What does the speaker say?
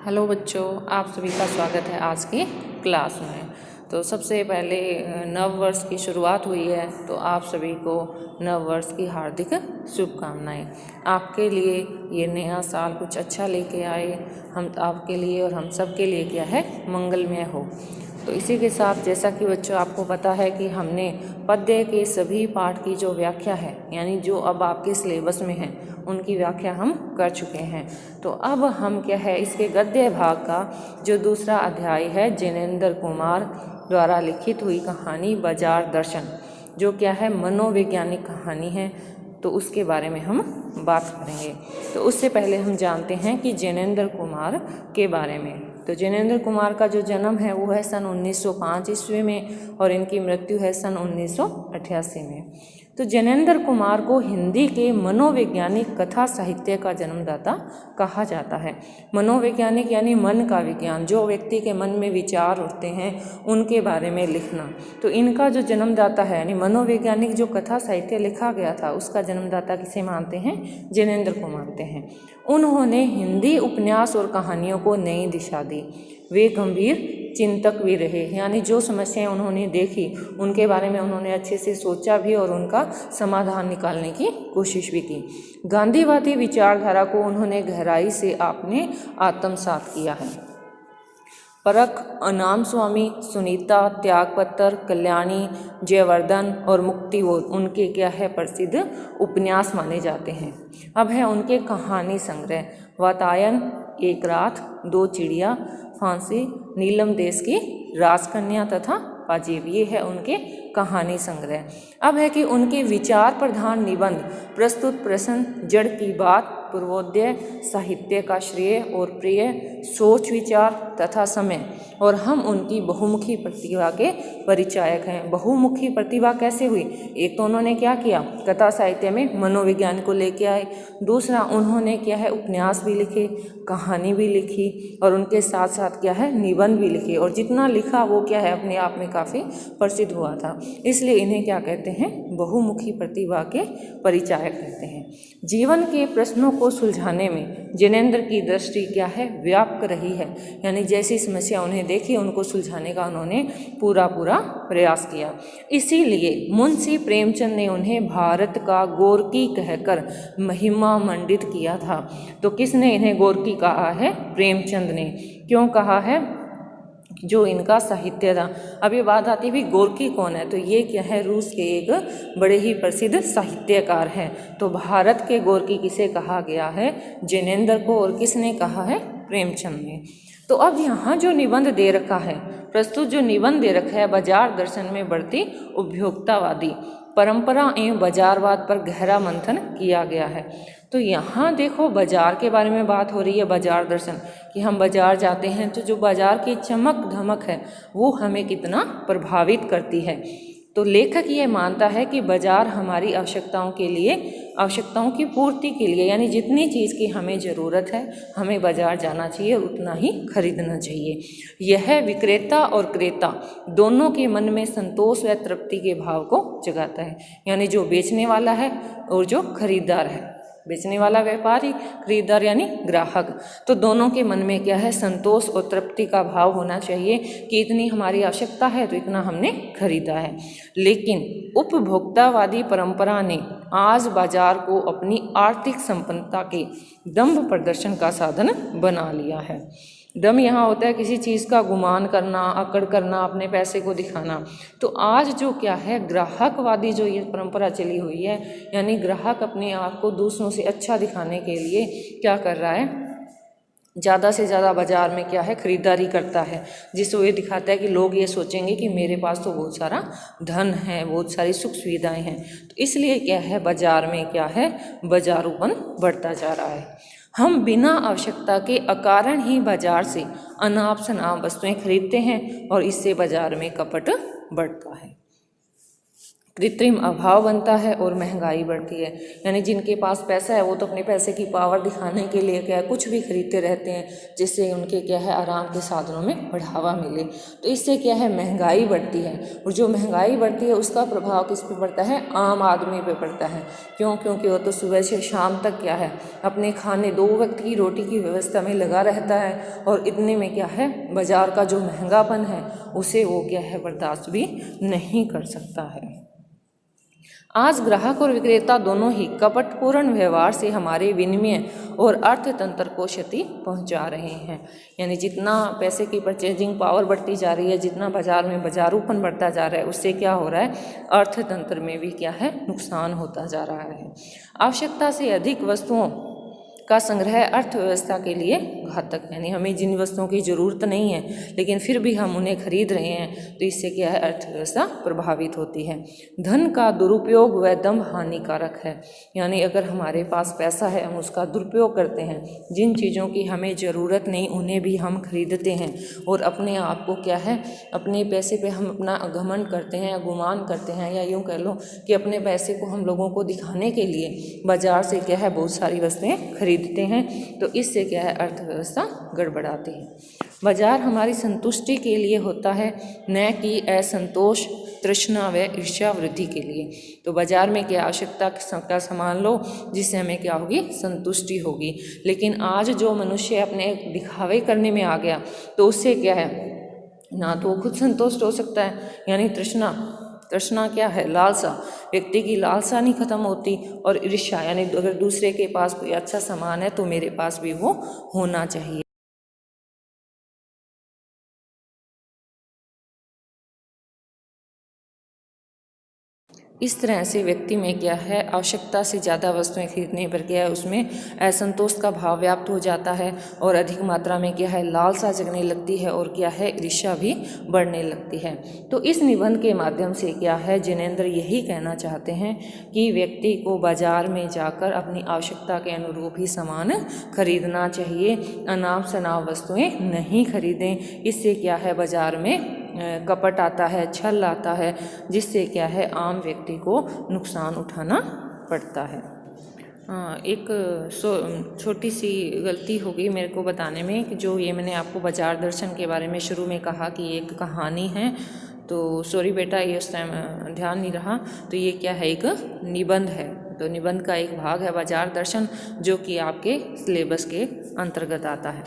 Hello बच्चों, आप सभी का स्वागत है आज की क्लास में। तो सबसे पहले नव वर्ष की शुरुआत हुई है, तो आप सभी को नव वर्ष की हार्दिक शुभकामनाएं। आपके लिए ये नया साल कुछ अच्छा लेके आए, हम आपके लिए और हम सब के लिए क्या है, मंगलमय हो। तो इसी के साथ जैसा कि बच्चों आपको पता है कि हमने पद्य के सभी पाठ की जो व्याख्या है, यानी जो अब आपके सिलेबस में है, उनकी व्याख्या हम कर चुके हैं। तो अब हम क्या है, इसके गद्य भाग का जो दूसरा अध्याय है, जिनेंद्र कुमार द्वारा लिखित हुई कहानी बाजार दर्शन, जो क्या है मनोवैज्ञानिक कहानी है, तो उसके बारे में हम बात करेंगे। तो उससे पहले हम जानते हैं कि जिनेंद्र कुमार के बारे में। तो जिनेंद्र कुमार का जो जन्म है वो है सन 1905 ईस्वी में और इनकी मृत्यु है सन 1988 में। तो जिनेंद्र कुमार को हिंदी के मनोवैज्ञानिक कथा साहित्य का जन्मदाता कहा जाता है। मनोवैज्ञानिक यानी मन का विज्ञान, जो व्यक्ति के मन में विचार उठते हैं उनके बारे में लिखना। तो इनका जो जन्मदाता है, यानी मनोवैज्ञानिक जो कथा साहित्य लिखा गया था, उसका जन्मदाता किसे मानते हैं? जिनेंद्र को मानते हैं। उन्होंने हिंदी उपन्यास और कहानियों को नई दिशा दी। वे गंभीर चिंतक भी रहे, यानी जो समस्याएं उन्होंने देखी उनके बारे में उन्होंने अच्छे से सोचा भी और उनका समाधान निकालने की कोशिश भी की। गांधीवादी विचारधारा को उन्होंने गहराई से आपने आत्मसात किया है। परख, अनाम स्वामी, सुनीता, त्यागपत्र, कल्याणी, जयवर्धन और मुक्तिबोध उनके क्या है प्रसिद्ध उपन्यास माने जाते हैं। अब है उनके कहानी संग्रह, वातायन, एक रात, दो चिड़िया, फांसी, नीलम देश की राजकन्या तथा पाजीब, ये है उनके कहानी संग्रह। अब है कि उनके विचार प्रधान निबंध, प्रस्तुत प्रश्न, जड़ की बात, पूर्वोदय, साहित्य का श्रेय और प्रिय, सोच विचार तथा समय, और हम उनकी बहुमुखी प्रतिभा के परिचायक हैं। बहुमुखी प्रतिभा कैसे हुई? एक तो उन्होंने क्या किया, कथा साहित्य में मनोविज्ञान को लेके आए। दूसरा, उन्होंने क्या है उपन्यास भी लिखे, कहानी भी लिखी और उनके साथ साथ क्या है निबंध भी लिखे, और जितना लिखा वो क्या है अपने आप में काफ़ी प्रसिद्ध हुआ था। इसलिए इन्हें क्या कहते हैं? बहुमुखी प्रतिभा के परिचायक कहते हैं। जीवन के प्रश्नों को सुलझाने में जिनेंद्र की दृष्टि क्या है, व्यापक रही है, यानी जैसी समस्या उन्हें देखी उनको सुलझाने का उन्होंने पूरा प्रयास किया। इसीलिए मुंशी प्रेमचंद ने उन्हें भारत का गोरकी कहकर महिमा मंडित किया था। तो किसने इन्हें गोरकी कहा है? प्रेमचंद ने। क्यों कहा है? जो इनका साहित्य था। अब ये बात आती भी गोरकी कौन है, तो ये क्या है रूस के एक बड़े ही प्रसिद्ध साहित्यकार हैं। तो भारत के गोरकी किसे कहा गया है? जिनेंद्र को। और किसने कहा है? प्रेमचंद ने। तो अब यहाँ जो निबंध दे रखा है, प्रस्तुत जो निबंध दे रखा है, बाजार दर्शन में बढ़ती उपभोक्तावादी परंपरा एवं बाजारवाद पर गहरा मंथन किया गया है। तो यहाँ देखो बाजार के बारे में बात हो रही है, बाजार दर्शन, कि हम बाजार जाते हैं तो जो बाजार की चमक धमक है वो हमें कितना प्रभावित करती है। तो लेखक ये मानता है कि बाजार हमारी आवश्यकताओं के लिए, आवश्यकताओं की पूर्ति के लिए, यानी जितनी चीज़ की हमें ज़रूरत है हमें बाजार जाना चाहिए और उतना ही खरीदना चाहिए। यह विक्रेता और क्रेता दोनों के मन में संतोष व तृप्ति के भाव को जगाता है, यानी जो बेचने वाला है और जो खरीदार है, बेचने वाला व्यापारी, खरीदार यानी ग्राहक, तो दोनों के मन में क्या है, संतोष और तृप्ति का भाव होना चाहिए कि इतनी हमारी आवश्यकता है तो इतना हमने खरीदा है। लेकिन उपभोक्तावादी परंपरा ने आज बाजार को अपनी आर्थिक संपन्नता के दंभ प्रदर्शन का साधन बना लिया है। दम यहाँ होता है किसी चीज़ का गुमान करना, अकड़ करना, अपने पैसे को दिखाना। तो आज जो क्या है ग्राहकवादी जो ये परंपरा चली हुई है, यानी ग्राहक अपने आप को दूसरों से अच्छा दिखाने के लिए क्या कर रहा है, ज़्यादा से ज़्यादा बाज़ार में क्या है खरीदारी करता है, जिससे ये दिखाता है कि लोग ये सोचेंगे कि मेरे पास तो बहुत सारा धन है, बहुत सारी सुख सुविधाएं हैं। तो इसलिए क्या है बाज़ार में क्या है बाजारूपन बढ़ता जा रहा है। हम बिना आवश्यकता के अकारण ही बाजार से अनाप शनाप वस्तुएं खरीदते हैं और इससे बाजार में कपट बढ़ता है। कृत्रिम अभाव बनता है और महंगाई बढ़ती है। यानी जिनके पास पैसा है वो तो अपने पैसे की पावर दिखाने के लिए क्या है कुछ भी खरीदते रहते हैं, जिससे उनके क्या है आराम के साधनों में बढ़ावा मिले। तो इससे क्या है महंगाई बढ़ती है, और जो महंगाई बढ़ती है उसका प्रभाव किस पे पड़ता है, आम आदमी पे पड़ता है। क्यों? क्योंकि वो तो सुबह से शाम तक क्या है अपने खाने 2 वक्त की रोटी की व्यवस्था में लगा रहता है, और इतने में क्या है बाजार का जो महंगापन है उसे वो क्या है बर्दाश्त भी नहीं कर सकता है। आज ग्राहक और विक्रेता दोनों ही कपटपूर्ण व्यवहार से हमारे विनिमय और अर्थतंत्र को क्षति पहुंचा रहे हैं। यानी जितना पैसे की परचेजिंग पावर बढ़ती जा रही है, जितना बाजार में बाजारूपन बढ़ता जा रहा है, उससे क्या हो रहा है अर्थतंत्र में भी क्या है नुकसान होता जा रहा है। आवश्यकता से अधिक वस्तुओं का संग्रह अर्थव्यवस्था के लिए घातक। यानी हमें जिन वस्तुओं की ज़रूरत नहीं है लेकिन फिर भी हम उन्हें खरीद रहे हैं, तो इससे क्या है अर्थव्यवस्था प्रभावित होती है। धन का दुरुपयोग व दम हानिकारक है। यानी अगर हमारे पास पैसा है हम उसका दुरुपयोग करते हैं, जिन चीज़ों की हमें ज़रूरत नहीं उन्हें भी हम खरीदते हैं, और अपने आप को क्या है अपने पैसे पे हम अपना घमंड करते हैं या गुमान करते हैं, या यूँ कह लो कि अपने पैसे को हम लोगों को दिखाने के लिए बाजार से क्या है बहुत सारी वस्तुएँ खरीदते हैं। तो इससे क्या है अर्थव्यवस्था गड़बड़ाती है। बाजार हमारी संतुष्टि के लिए होता है, न कि असंतोष, तृष्णा व ईर्ष्या वृद्धि के लिए। तो बाजार में क्या आवश्यकता का सामान लो जिससे हमें क्या होगी संतुष्टि होगी। लेकिन आज जो मनुष्य अपने दिखावे करने में आ गया तो उससे क्या है ना तो वो खुद संतुष्ट हो सकता है, यानी तृष्णा क्या है लालसा, व्यक्ति की लालसा नहीं खत्म होती, और ईर्ष्या यानी अगर दूसरे के पास कोई अच्छा सामान है तो मेरे पास भी वो होना चाहिए। इस तरह से व्यक्ति में क्या है आवश्यकता से ज़्यादा वस्तुएं खरीदने पर क्या है उसमें असंतोष का भाव व्याप्त हो जाता है, और अधिक मात्रा में क्या है लालसा जगने लगती है, और क्या है ईर्ष्या भी बढ़ने लगती है। तो इस निबंध के माध्यम से क्या है जिनेंद्र यही कहना चाहते हैं कि व्यक्ति को बाजार में जाकर अपनी आवश्यकता के अनुरूप ही सामान खरीदना चाहिए, अनाप शनाप वस्तुएं नहीं खरीदें। इससे क्या है बाजार में कपट आता है, छल आता है, जिससे क्या है आम व्यक्ति को नुकसान उठाना पड़ता है। एक छोटी सी गलती हो गई मेरे को बताने में कि जो ये मैंने आपको बाजार दर्शन के बारे में शुरू में कहा कि एक कहानी है, तो सॉरी बेटा ये उस टाइम ध्यान नहीं रहा। तो ये क्या है एक निबंध है, तो निबंध का एक भाग है बाजार दर्शन जो कि आपके सिलेबस के अंतर्गत आता है।